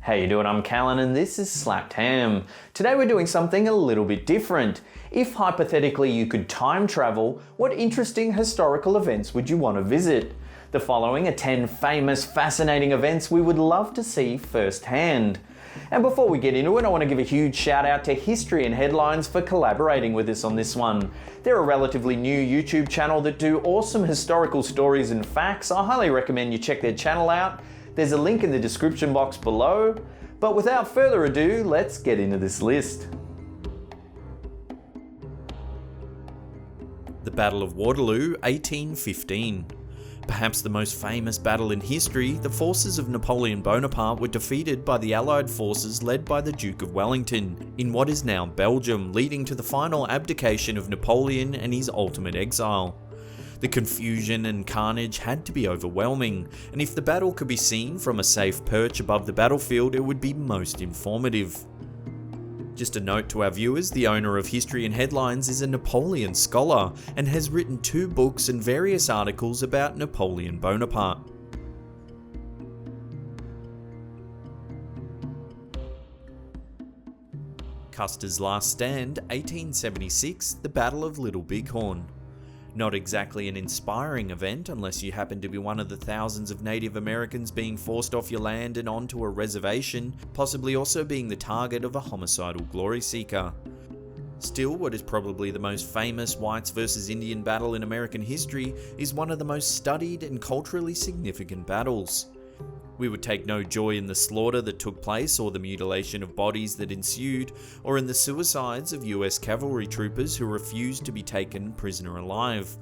How you doing? I'm Callan and this is Slapped Ham. Today we're doing something a little bit different. If hypothetically you could time travel, what interesting historical events would you want to visit? The following are 10 famous, fascinating events we would love to see firsthand. And before we get into it, I want to give a huge shout out to History and Headlines for collaborating with us on this one. They're a relatively new YouTube channel that do awesome historical stories and facts. I highly recommend you check their channel out. There's a link in the description box below. But without further ado, let's get into this list. The Battle of Waterloo, 1815. Perhaps the most famous battle in history, the forces of Napoleon Bonaparte were defeated by the Allied forces led by the Duke of Wellington in what is now Belgium, leading to the final abdication of Napoleon and his ultimate exile. The confusion and carnage had to be overwhelming, and if the battle could be seen from a safe perch above the battlefield, it would be most informative. Just a note to our viewers, the owner of History and Headlines is a Napoleon scholar and has written 2 books and various articles about Napoleon Bonaparte. Custer's Last Stand, 1876, the Battle of Little Bighorn. Not exactly an inspiring event unless you happen to be one of the thousands of Native Americans being forced off your land and onto a reservation, possibly also being the target of a homicidal glory seeker. Still, what is probably the most famous whites versus Indian battle in American history is one of the most studied and culturally significant battles. We would take no joy in the slaughter that took place or the mutilation of bodies that ensued, or in the suicides of US cavalry troopers who refused to be taken prisoner alive.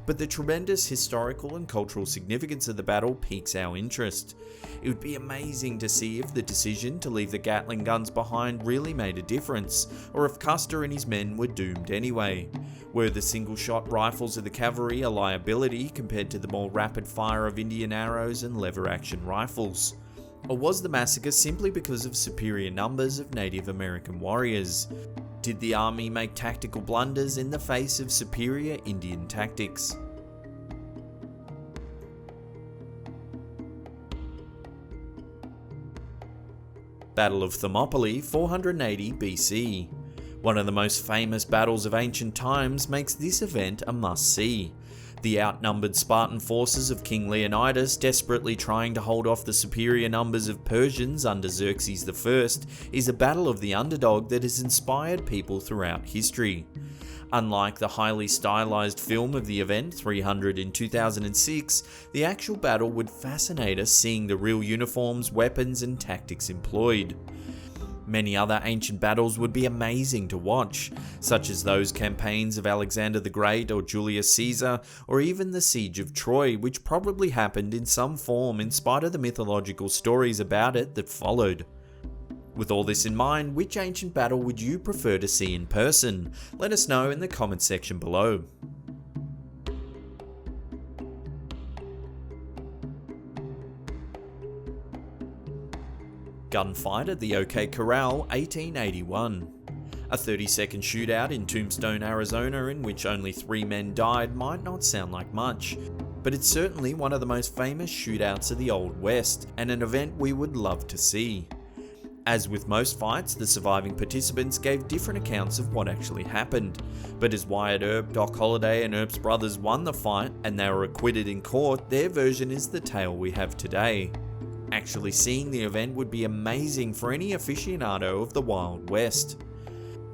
But the tremendous historical and cultural significance of the battle piques our interest. It would be amazing to see if the decision to leave the Gatling guns behind really made a difference, or if Custer and his men were doomed anyway. Were the single-shot rifles of the cavalry a liability compared to the more rapid fire of Indian arrows and lever-action rifles? Or was the massacre simply because of superior numbers of Native American warriors? Did the army make tactical blunders in the face of superior Indian tactics? Battle of Thermopylae, 480 BC. One of the most famous battles of ancient times makes this event a must-see. The outnumbered Spartan forces of King Leonidas desperately trying to hold off the superior numbers of Persians under Xerxes I is a battle of the underdog that has inspired people throughout history. Unlike the highly stylized film of the event 300 in 2006, the actual battle would fascinate us seeing the real uniforms, weapons and tactics employed. Many other ancient battles would be amazing to watch, such as those campaigns of Alexander the Great or Julius Caesar, or even the Siege of Troy, which probably happened in some form in spite of the mythological stories about it that followed. With all this in mind, which ancient battle would you prefer to see in person? Let us know in the comments section below. Gunfight at the OK Corral, 1881. A 30-second shootout in Tombstone, Arizona in which only 3 men died might not sound like much, but it's certainly one of the most famous shootouts of the Old West, and an event we would love to see. As with most fights, the surviving participants gave different accounts of what actually happened, but as Wyatt Earp, Doc Holliday and Earp's brothers won the fight and they were acquitted in court, their version is the tale we have today. Actually seeing the event would be amazing for any aficionado of the Wild West.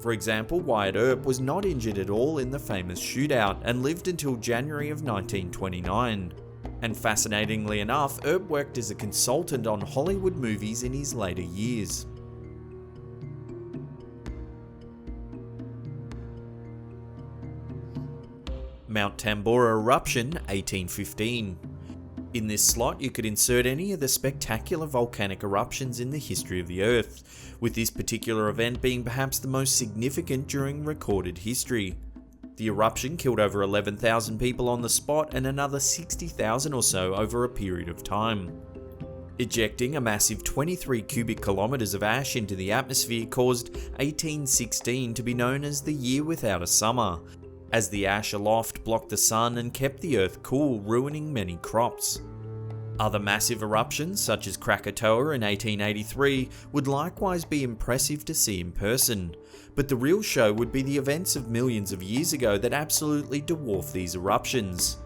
For example, Wyatt Earp was not injured at all in the famous shootout and lived until January of 1929. And fascinatingly enough, Earp worked as a consultant on Hollywood movies in his later years. Mount Tambora Eruption, 1815. In this slot, you could insert any of the spectacular volcanic eruptions in the history of the Earth, with this particular event being perhaps the most significant during recorded history. The eruption killed over 11,000 people on the spot and another 60,000 or so over a period of time. Ejecting a massive 23 cubic kilometers of ash into the atmosphere caused 1816 to be known as the year without a summer, as the ash aloft blocked the sun and kept the earth cool, ruining many crops. Other massive eruptions, such as Krakatoa in 1883, would likewise be impressive to see in person, but the real show would be the events of millions of years ago that absolutely dwarf these eruptions.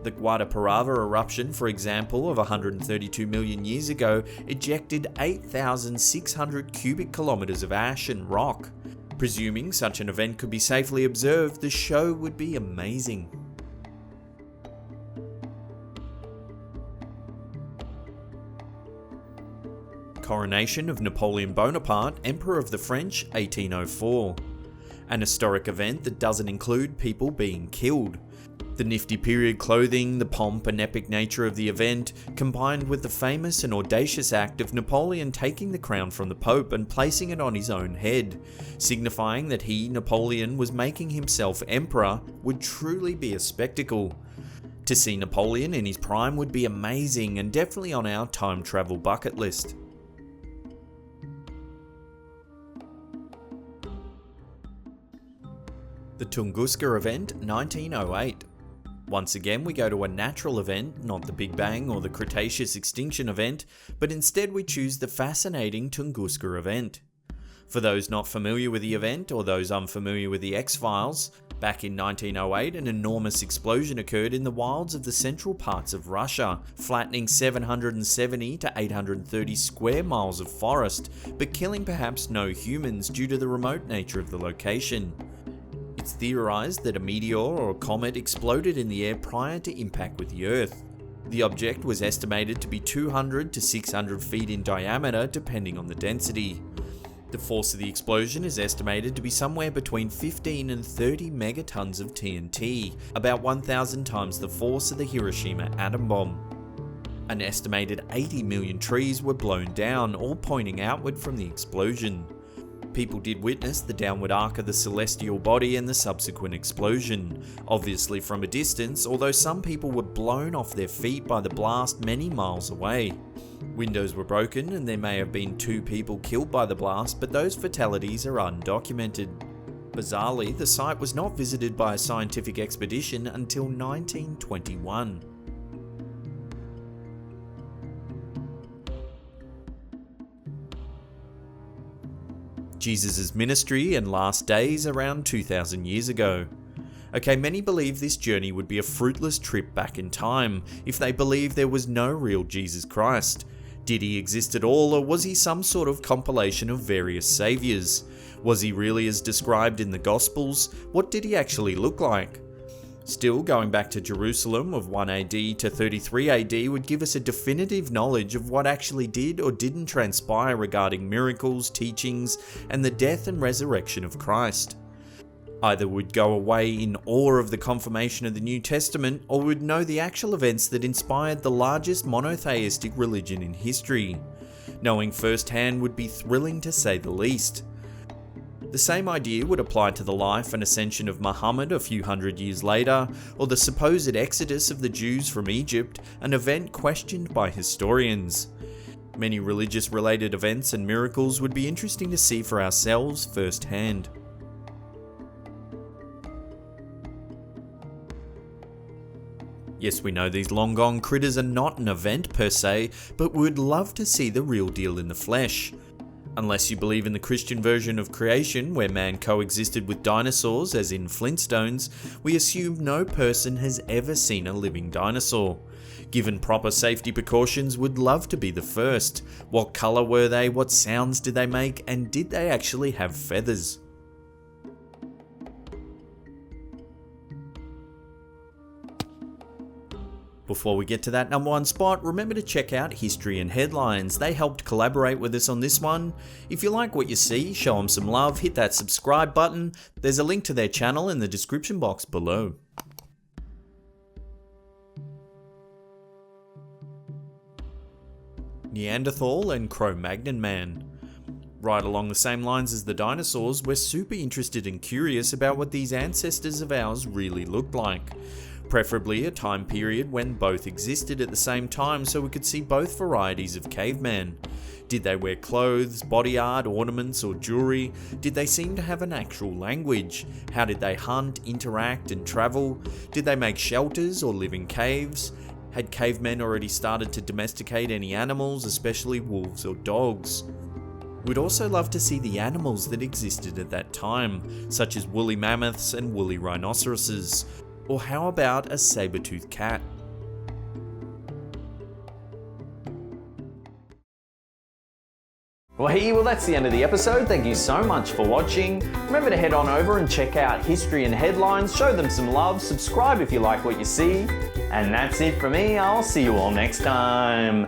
The Guadaparava eruption, for example, of 132 million years ago, ejected 8,600 cubic kilometers of ash and rock. Presuming such an event could be safely observed, the show would be amazing. Coronation of Napoleon Bonaparte, Emperor of the French, 1804. An historic event that doesn't include people being killed. The nifty period clothing, the pomp and epic nature of the event, combined with the famous and audacious act of Napoleon taking the crown from the Pope and placing it on his own head, signifying that he, Napoleon, was making himself emperor, would truly be a spectacle. To see Napoleon in his prime would be amazing and definitely on our time travel bucket list. The Tunguska event, 1908. Once again, we go to a natural event, not the Big Bang or the Cretaceous extinction event, but instead we choose the fascinating Tunguska event. For those not familiar with the event, or those unfamiliar with the X-Files, back in 1908 an enormous explosion occurred in the wilds of the central parts of Russia, flattening 770 to 830 square miles of forest, but killing perhaps no humans due to the remote nature of the location. It's theorized that a meteor or a comet exploded in the air prior to impact with the Earth. The object was estimated to be 200 to 600 feet in diameter depending on the density. The force of the explosion is estimated to be somewhere between 15 and 30 megatons of TNT, about 1,000 times the force of the Hiroshima atom bomb. An estimated 80 million trees were blown down, all pointing outward from the explosion. People did witness the downward arc of the celestial body and the subsequent explosion, obviously from a distance, although some people were blown off their feet by the blast many miles away. Windows were broken and there may have been 2 people killed by the blast, but those fatalities are undocumented. Bizarrely, the site was not visited by a scientific expedition until 1921. Jesus' ministry and last days around 2,000 years ago. Okay, many believe this journey would be a fruitless trip back in time if they believe there was no real Jesus Christ. Did he exist at all, or was he some sort of compilation of various saviors? Was he really as described in the Gospels? What did he actually look like? Still, going back to Jerusalem of 1 AD to 33 AD would give us a definitive knowledge of what actually did or didn't transpire regarding miracles, teachings, and the death and resurrection of Christ. Either we'd go away in awe of the confirmation of the New Testament, or we'd know the actual events that inspired the largest monotheistic religion in history. Knowing firsthand would be thrilling to say the least. The same idea would apply to the life and ascension of Muhammad a few hundred years later, or the supposed exodus of the Jews from Egypt, an event questioned by historians. Many religious-related events and miracles would be interesting to see for ourselves firsthand. Yes, we know these long-gone critters are not an event per se, but we'd love to see the real deal in the flesh. Unless you believe in the Christian version of creation, where man coexisted with dinosaurs as in Flintstones, we assume no person has ever seen a living dinosaur. Given proper safety precautions, would love to be the first. What colour were they, what sounds did they make, and did they actually have feathers? Before we get to that number 1 spot, remember to check out History and Headlines. They helped collaborate with us on this one. If you like what you see, show them some love, hit that subscribe button. There's a link to their channel in the description box below. Neanderthal and Cro-Magnon man. Right along the same lines as the dinosaurs, we're super interested and curious about what these ancestors of ours really looked like. Preferably a time period when both existed at the same time so we could see both varieties of caveman. Did they wear clothes, body art, ornaments or jewelry? Did they seem to have an actual language? How did they hunt, interact and travel? Did they make shelters or live in caves? Had cavemen already started to domesticate any animals, especially wolves or dogs? We'd also love to see the animals that existed at that time, such as woolly mammoths and woolly rhinoceroses. Or how about a saber-toothed cat? Well, that's the end of the episode. Thank you so much for watching. Remember to head on over and check out History and Headlines, show them some love, subscribe if you like what you see. And that's it for me. I'll see you all next time.